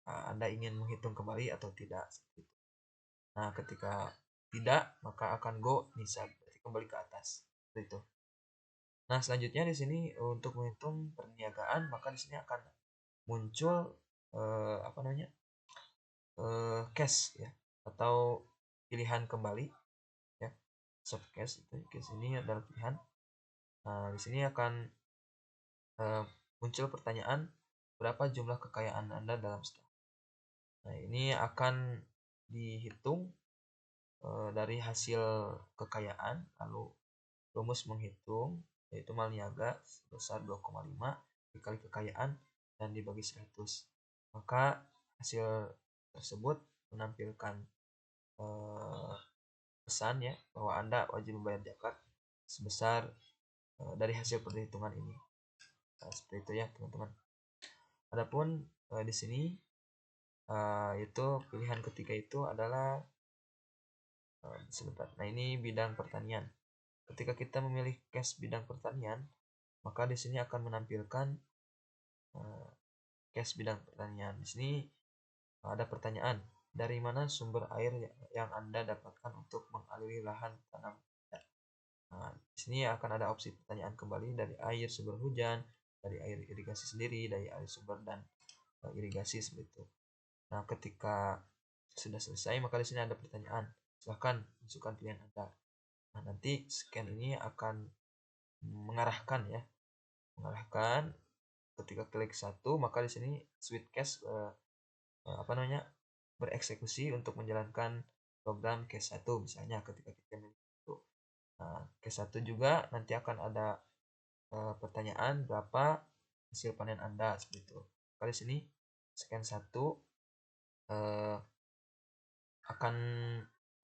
Anda ingin menghitung kembali atau tidak. Nah, ketika tidak, maka akan go nisa, berarti kembali ke atas. Seperti itu. Nah, selanjutnya di sini untuk menghitung perniagaan, maka di sini akan muncul apa namanya, cash ya, atau pilihan kembali ya, soft cash. Itu cash ini adalah pilihan. Nah, di sini akan muncul pertanyaan berapa jumlah kekayaan Anda dalam setahun. Nah, ini akan dihitung dari hasil kekayaan, lalu rumus menghitung yaitu mal niaga sebesar 2,5 dikali kekayaan dan dibagi 100. Maka hasil tersebut menampilkan pesan ya bahwa Anda wajib membayar zakat sebesar dari hasil perhitungan ini. Nah, seperti itu ya teman-teman. Adapun di sini itu pilihan ketiga itu adalah sebentar. Nah, ini bidang pertanian. Ketika kita memilih case bidang pertanian, maka di sini akan menampilkan case bidang pertanian. Di sini ada pertanyaan, dari mana sumber air yang Anda dapatkan untuk mengaliri lahan tanam? Nah, di sini akan ada opsi pertanyaan kembali dari air sumber hujan, dari air irigasi sendiri, dari air sumber dan irigasi seperti itu. Nah, ketika sudah selesai, maka di sini ada pertanyaan. Silahkan masukkan pilihan Anda. Nah, nanti scan ini akan mengarahkan ya, mengarahkan ketika klik satu, maka di sini switch case bereksekusi untuk menjalankan program case 1 misalnya ketika kita memilih itu. Nah, case 1 juga nanti akan ada pertanyaan berapa hasil panen Anda seperti itu. Kali sini scan 1 akan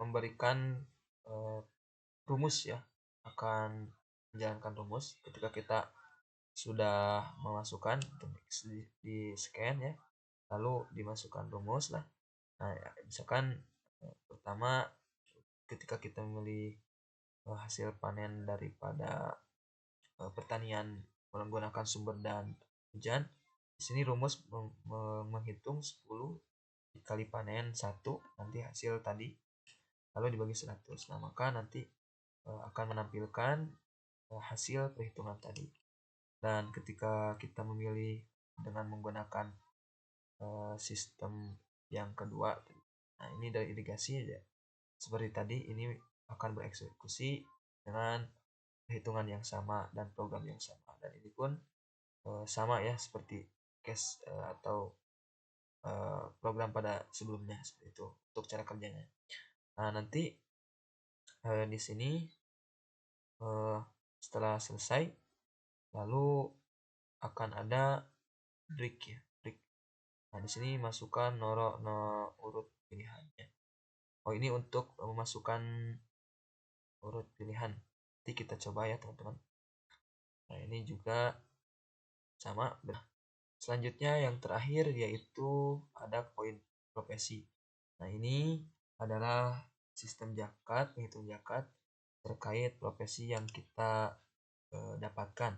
memberikan rumus ya, akan menjalankan rumus ketika kita sudah memasukkan di scan ya, lalu dimasukkan rumus lah. Nah, ya, misalkan pertama ketika kita memilih hasil panen daripada pertanian menggunakan sumber dan hujan, di sini rumus menghitung 10 dikali panen 1 nanti hasil tadi lalu dibagi 100. Nah, maka nanti akan menampilkan hasil perhitungan tadi. Dan ketika kita memilih dengan menggunakan sistem yang kedua, nah ini dari irigasi aja. Seperti tadi ini akan bereksekusi dengan perhitungan yang sama dan program yang sama, dan ini pun sama ya seperti case atau program pada sebelumnya seperti itu untuk cara kerjanya. Nah, nanti di sini setelah selesai lalu akan ada break ya, break. Nah, di sini masukkan urut pilihannya. Oh, ini untuk memasukkan urut pilihan. Nanti kita coba ya teman-teman. Nah, ini juga sama. Selanjutnya yang terakhir yaitu ada poin profesi. Nah, ini adalah sistem zakat, menghitung zakat terkait profesi yang kita dapatkan.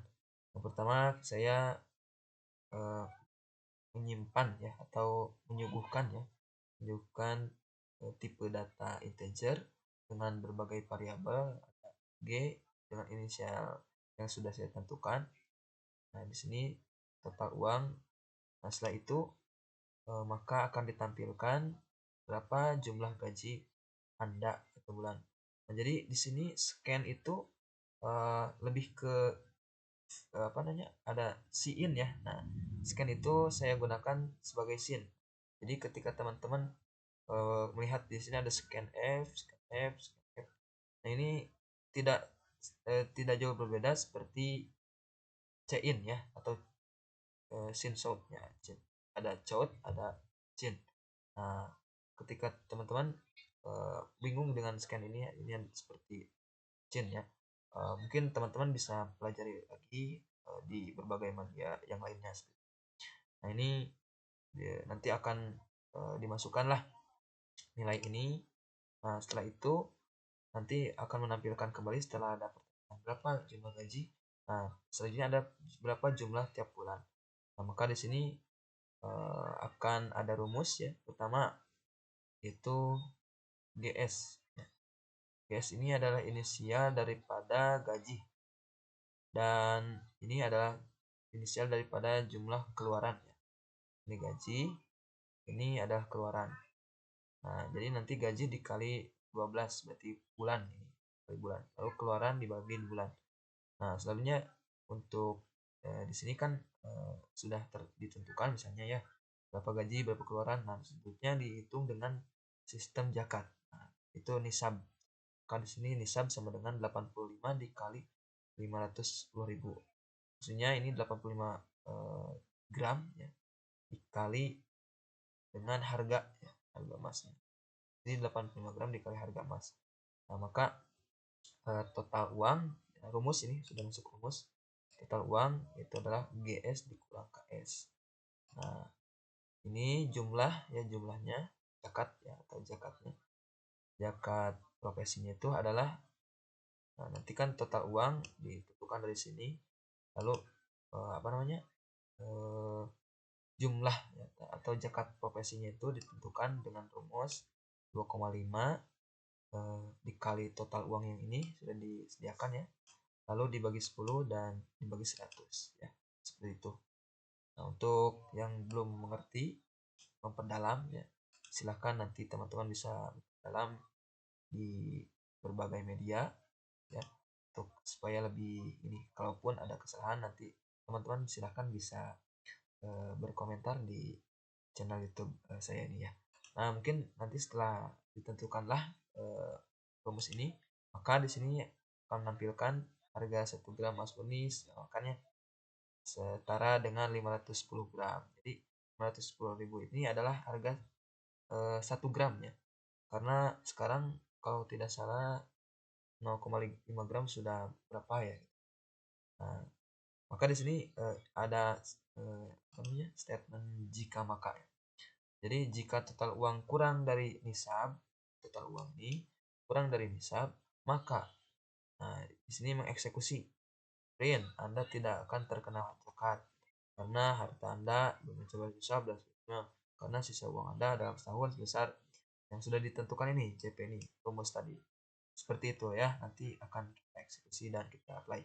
Yang pertama saya menyimpan ya atau menyuguhkan tipe data integer dengan berbagai variabel, G dengan inisial yang sudah saya tentukan. Nah, di sini total uang. Nah, setelah itu maka akan ditampilkan berapa jumlah gaji Anda satu bulan. Nah, jadi di sini scan itu lebih ke ada sin ya. Nah, scan itu saya gunakan sebagai sin. Jadi ketika teman-teman melihat di sini ada scan F, scan F, scan F. Nah, ini tidak jauh berbeda seperti cin ya atau sin shot ya. Ada shot, ada cin. Nah, ketika teman-teman bingung dengan scan ini seperti cin ya, mungkin teman-teman bisa pelajari lagi di berbagai media yang lainnya. Nah, ini nanti akan dimasukkanlah nilai ini. Nah, setelah itu nanti akan menampilkan kembali setelah ada berapa jumlah gaji. Nah, selanjutnya ada berapa jumlah tiap bulan. Nah, maka di sini akan ada rumus ya. Pertama itu GS. GS ini adalah inisial daripada gaji, dan ini adalah inisial daripada jumlah keluaran ya. Ini gaji, ini adalah keluaran. Nah, jadi nanti gaji dikali 12 berarti bulan ini, kali bulan. Lalu keluaran dibagi bulan. Nah, selanjutnya untuk di sini kan sudah ditentukan misalnya ya berapa gaji, berapa keluaran. Nah, selanjutnya dihitung dengan sistem zakat. Nah, itu nisab. Kan di sini nisab sama dengan 85 dikali 510.000. Maksudnya ini 85 gram ya dikali dengan harga ya, harga emasnya. Jadi 85 gram dikali harga emas. Nah, maka total uang ya, rumus ini sudah masuk rumus. Total uang itu adalah GS dikurang KS. Nah, ini jumlah ya jumlahnya zakat ya atau zakatnya. Zakat profesinya itu adalah nanti kan total uang ditentukan dari sini. Lalu apa namanya? Jumlah ya, atau zakat profesinya itu ditentukan dengan rumus 2,5 dikali total uang yang ini sudah disediakan ya. Lalu dibagi 10 dan dibagi 100 ya. Seperti itu. Nah, untuk yang belum mengerti memperdalam ya, silahkan nanti teman-teman bisa dalam di berbagai media ya untuk supaya lebih ini, kalaupun ada kesalahan nanti teman-teman silahkan bisa berkomentar di channel YouTube saya ini ya. Nah, mungkin nanti setelah ditentukanlah rumus ini, maka di sini akan menampilkan harga 1 gram emas murni makanya setara dengan 510 gram. Jadi 510.000 ini adalah harga 1 gram ya. Karena sekarang kalau tidak salah 0,5 gram sudah berapa ya. Nah, maka di sini ada statement jika maka ya. Jadi jika total uang kurang dari nisab, total uang ini kurang dari nisab, maka di sini mengeksekusi. Rin, Anda tidak akan terkena zakat karena harta Anda belum mencapai nisab dan sebagainya. Karena sisa uang Anda dalam setahun sebesar yang sudah ditentukan ini, CP ini, rumus tadi. Seperti itu ya, nanti akan kita eksekusi dan kita apply.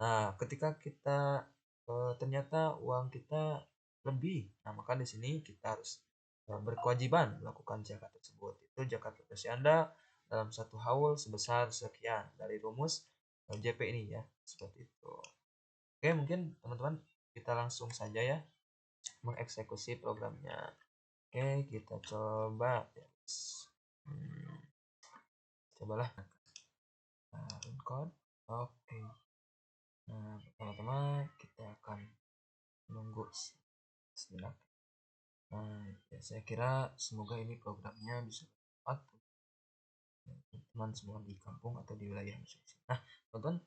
Nah, ketika kita ternyata uang kita lebih, nah maka di sini kita harus berkewajiban melakukan zakat tersebut. Itu zakat profesi Anda dalam satu haul sebesar sekian dari rumus JP ini ya, seperti itu. Oke, mungkin teman-teman kita langsung saja ya mengeksekusi programnya. Oke, kita coba ya. Cobalah code. Oke. Nah, pertama-tama kita akan menunggu sebentar. Nah, ya, saya kira semoga ini programnya bisa bermanfaat teman-teman semua di kampung atau di wilayah masing-masing. Nah, teman-teman,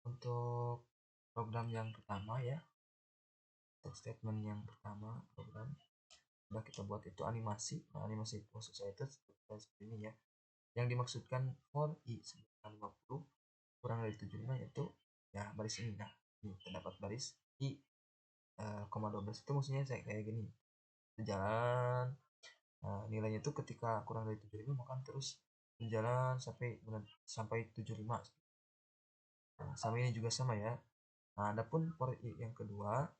untuk program yang pertama ya, untuk statement yang pertama program sudah kita buat itu animasi. Nah, animasi maksud saya itu seperti ini ya. Yang dimaksudkan for i 50 kurang dari 75 yaitu ya baris ini. Nah, ini terdapat baris i, 12 itu maksudnya saya kayak gini. Berjalan, nilainya itu ketika kurang dari 75 maka terus berjalan sampai 75. Nah, sama ini juga sama ya. Nah, adapun for i yang kedua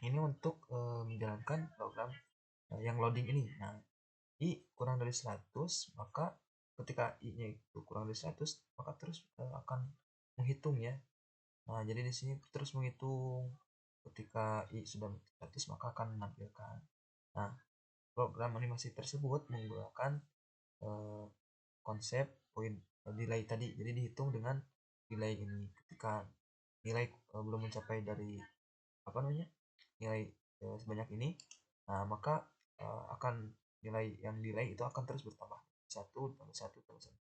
ini untuk menjalankan program yang loading ini. Nah, i kurang dari 100 maka ketika i-nya itu kurang dari 100 maka terus akan menghitung ya. Nah, jadi di sini terus menghitung ketika i sudah 100 maka akan menampilkan. Nah, program animasi tersebut menggunakan konsep poin delay tadi. Jadi dihitung dengan delay ini. Ketika nilai belum mencapai dari apa namanya nilai sebanyak ini, nah maka akan nilai yang delay itu akan terus bertambah satu tambah satu tambah satu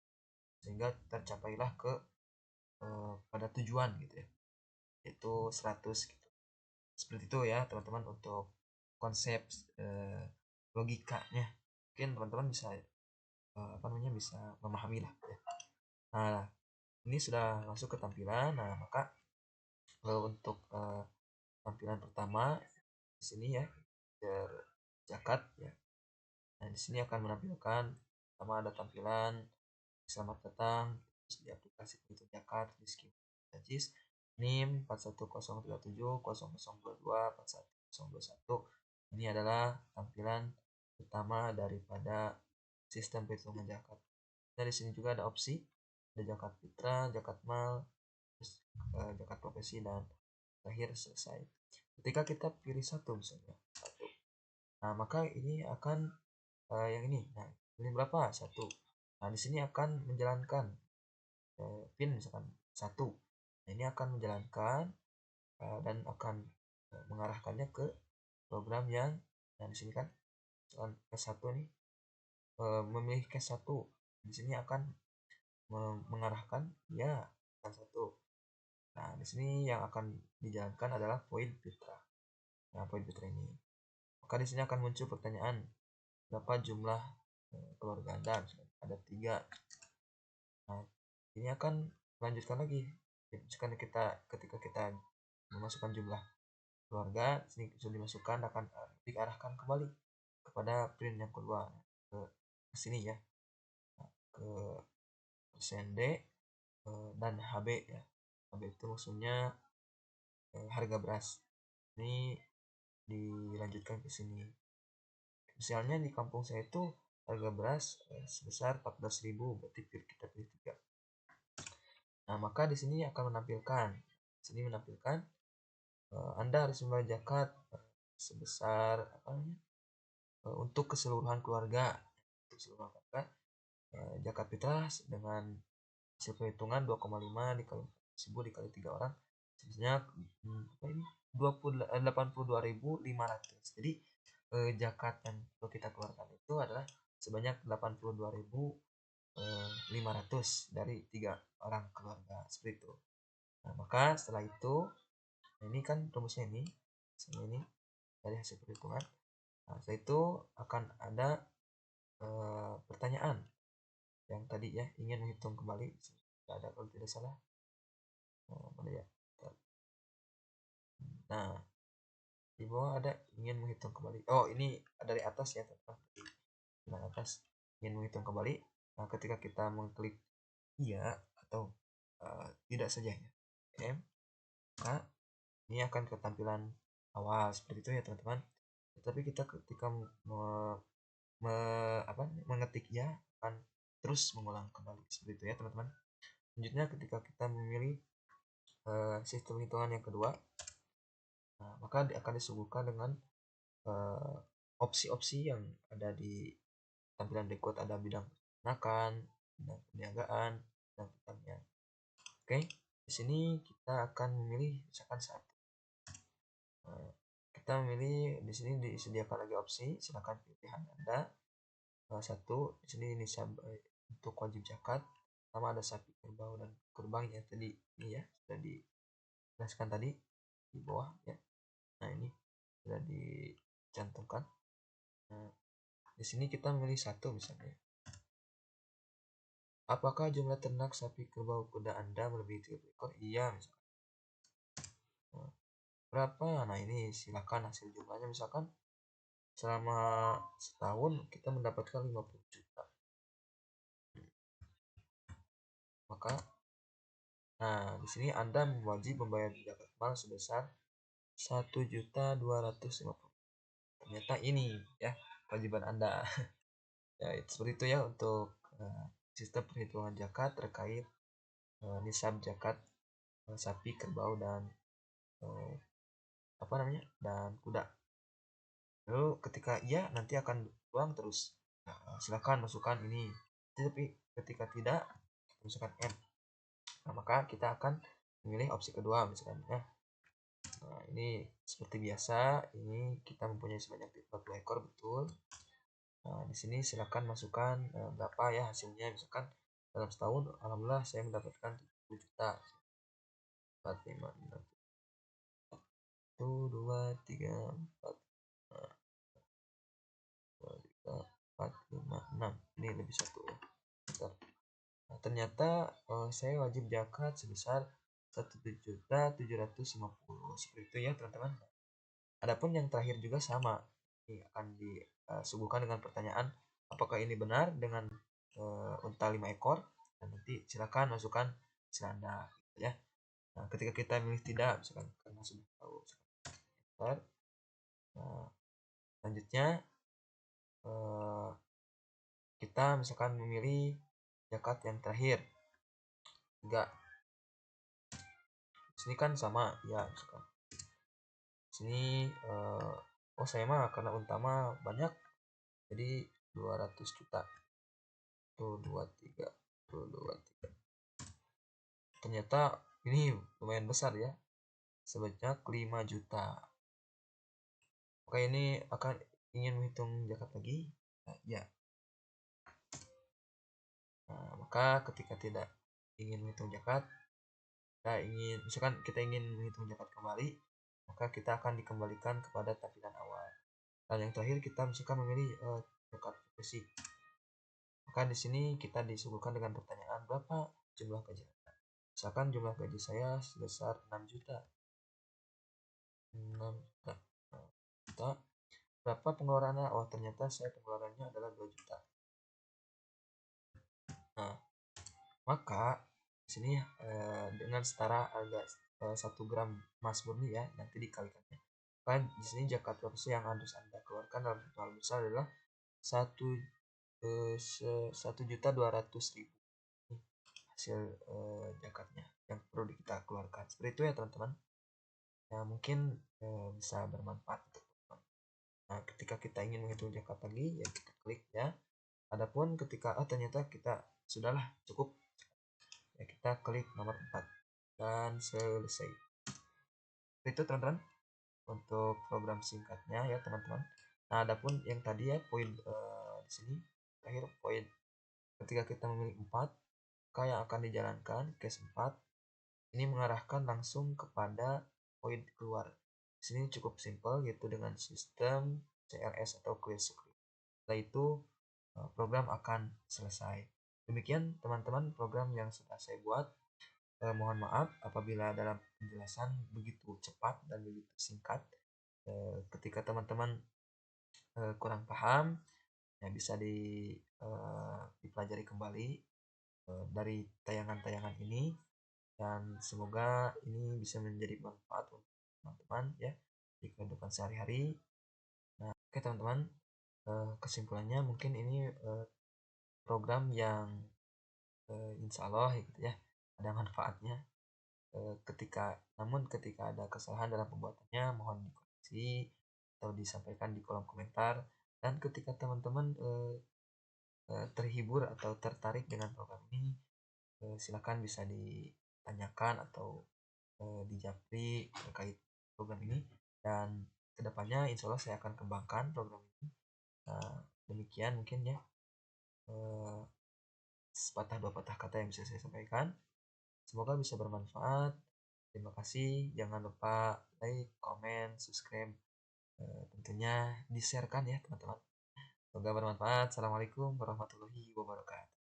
sehingga tercapailah ke pada tujuan gitu ya, yaitu 100 gitu. Seperti itu ya teman-teman untuk konsep logikanya. Mungkin teman-teman bisa apa namanya bisa memahami lah ya. Nah, ini sudah masuk ke tampilan. Nah, maka untuk tampilan pertama di sini ya zakat ya. Nah, di sini akan menampilkan pertama ada tampilan selamat datang di aplikasi perhitung zakat di skim Najis NIM 410700224121. Ini adalah tampilan utama daripada sistem perhitungan zakat. Nah, di sini juga ada opsi, ada zakat fitrah, zakat mal, terus zakat profesi dan terakhir selesai. Ketika kita pilih satu misalnya satu, nah maka ini akan yang ini, nah ini berapa satu, nah di sini akan menjalankan pin misalkan satu, nah ini akan menjalankan dan akan mengarahkannya ke program yang, nah di sini kan misalkan case satu nih, memilih case satu, di sini akan mengarahkan ya case satu. Nah di sini yang akan dijalankan adalah poin fitra. Nah poin fitra ini, maka di sini akan muncul pertanyaan berapa jumlah keluarga Anda, misalkan ada 3. Nah ini akan melanjutkan lagi, misalkan ketika kita memasukkan jumlah keluarga, sini sudah dimasukkan, akan diarahkan kembali kepada print yang kedua, ke sini ya, ke persen D dan HB ya. HB itu maksudnya harga beras. Ini dilanjutkan ke sini. Misalnya di kampung saya itu harga beras sebesar 14.000, berarti kita pilih 3. Nah, maka di sini akan menampilkan, Anda harus membayar zakat sebesar apa namanya? Untuk keseluruhan keluarga. Untuk keseluruhan keluarga, zakat fitrah dengan hasil perhitungan 2,5 dikali 1000 dikali 3 orang sebenarnya apa ini 82.500. Jadi zakat yang perlu kita keluarkan itu adalah sebanyak 82.500 dari 3 orang keluarga, seperti itu. Nah, maka setelah itu, nah ini kan rumusnya ini dari hasil perhitungan. Nah, setelah itu akan ada pertanyaan yang tadi ya, ingin menghitung kembali, tidak ada kalau tidak salah. Mana ya? Nah, di bawah ada ingin menghitung kembali. Oh, ini dari atas ya, teman-teman. Dari atas ingin menghitung kembali. Nah, ketika kita mengklik iya atau tidak saja ya, maka ini akan ke tampilan awal seperti itu ya, teman-teman. Tetapi kita ketika mengetik ya akan terus mengulang kembali seperti itu ya, teman-teman. Selanjutnya ketika kita memilih sistem hitungan yang kedua, nah, maka akan disuguhkan dengan opsi-opsi yang ada di tampilan berikut. Ada bidang peternakan, bidang perniagaan, dan pertanian. Oke, di sini kita akan memilih misalkan satu. Kita memilih, di sini disediakan lagi opsi, silakan pilihan Anda. Satu, di sini ini untuk wajib zakat, sama ada sapi, kerbau, dan kurban yang tadi ini ya sudah dijelaskan tadi di bawah ya. Nah ini sudah dicantumkan. Nah, di sini kita memilih satu misalnya. Apakah jumlah ternak sapi, kerbau, kuda Anda melebihi 30 ekor? Iya misalkan. Nah, berapa? Nah ini silakan hasil jumlahnya, misalkan selama setahun kita mendapatkan 50 juta. Maka nah di sini Anda wajib membayar zakat mal sebesar 1.250.000. Ternyata ini ya kewajiban Anda. Ya seperti itu ya untuk sistem perhitungan zakat terkait nisab zakat sapi, kerbau, dan dan kuda. Lalu ketika iya nanti akan uang terus. Nah, silakan masukkan ini. Tapi ketika tidak, misalkan M, nah, maka kita akan memilih opsi kedua misalkan ya. Nah, ini seperti biasa, ini kita mempunyai sebanyak 40 ekor, betul. Nah, di sini silakan masukkan berapa ya hasilnya, misalkan dalam setahun alhamdulillah saya mendapatkan 70 juta. 4, 5, 6, 1, 2, 3, 4, 2, 3, 4, 5, 6. Ini lebih satu ya. Nah, ternyata saya wajib zakat sebesar 1.750.000. Seperti itu ya, teman-teman. Adapun yang terakhir juga sama. Ini akan disuguhkan dengan pertanyaan apakah ini benar dengan unta 5 ekor, dan nanti silakan masukkan hasil Anda gitu ya. Nah, ketika kita milih tidak misalkan karena sudah tahu. Nah, selanjutnya kita misalkan memilih zakat yang terakhir 3. Sini kan sama ya, misalkan Sini oh saya mah karena utama banyak jadi 200 juta tuh 23 tuh 23. Ternyata ini lumayan besar ya, sebanyak 5 juta. Oke, ini akan ingin menghitung zakat lagi. Nah, ya. Nah, maka ketika tidak ingin menghitung zakat, misalkan kita ingin menghitung zakat kembali, maka kita akan dikembalikan kepada tampilan awal. Dan yang terakhir kita misalkan memilih zakat profesi. Maka di sini kita disuguhkan dengan pertanyaan berapa jumlah gaji Anda. Misalkan jumlah gaji saya sebesar 6 juta. 6 juta. Berapa pengeluarannya? Oh, ternyata saya pengeluarannya adalah 2 juta. Nah, maka di sini dengan setara harga 1 gram emas murni ya, nanti dikalikannya. Kan di sini zakat profesi yang harus Anda keluarkan dalam total besar adalah 1.200.000 hasil zakatnya yang perlu kita keluarkan. Seperti itu ya teman-teman. Ya mungkin bisa bermanfaat untuk teman-teman. Nah, ketika kita ingin menghitung zakat lagi, ya kita klik ya. Adapun ketika ternyata kita sudahlah cukup, ya kita klik nomor 4 dan selesai. Itu teman-teman untuk program singkatnya ya teman-teman. Nah, adapun yang tadi ya poin di sini terakhir poin ketika kita memilih 4, maka yang akan dijalankan case 4 ini mengarahkan langsung kepada poin keluar. Di sini cukup simpel yaitu dengan sistem CLS atau clear script. Setelah itu program akan selesai. Demikian teman-teman program yang sudah saya buat. Mohon maaf apabila dalam penjelasan begitu cepat dan begitu singkat. Ketika teman-teman kurang paham, ya bisa dipelajari kembali dari tayangan-tayangan ini, dan semoga ini bisa menjadi manfaat untuk teman-teman ya di kehidupan sehari-hari. Nah, oke teman-teman, kesimpulannya mungkin ini program yang insya Allah gitu ya ada manfaatnya. Namun ketika ada kesalahan dalam pembuatannya mohon dikoreksi atau disampaikan di kolom komentar. Dan ketika teman-teman terhibur atau tertarik dengan program ini, silakan bisa ditanyakan atau dijapri terkait program ini, dan kedepannya insya Allah saya akan kembangkan program ini. Demikian mungkin ya sepatah dua patah kata yang bisa saya sampaikan. Semoga bisa bermanfaat. Terima kasih. Jangan lupa like, komen, subscribe. Tentunya di-sharekan ya teman-teman. Semoga bermanfaat. Assalamualaikum warahmatullahi wabarakatuh.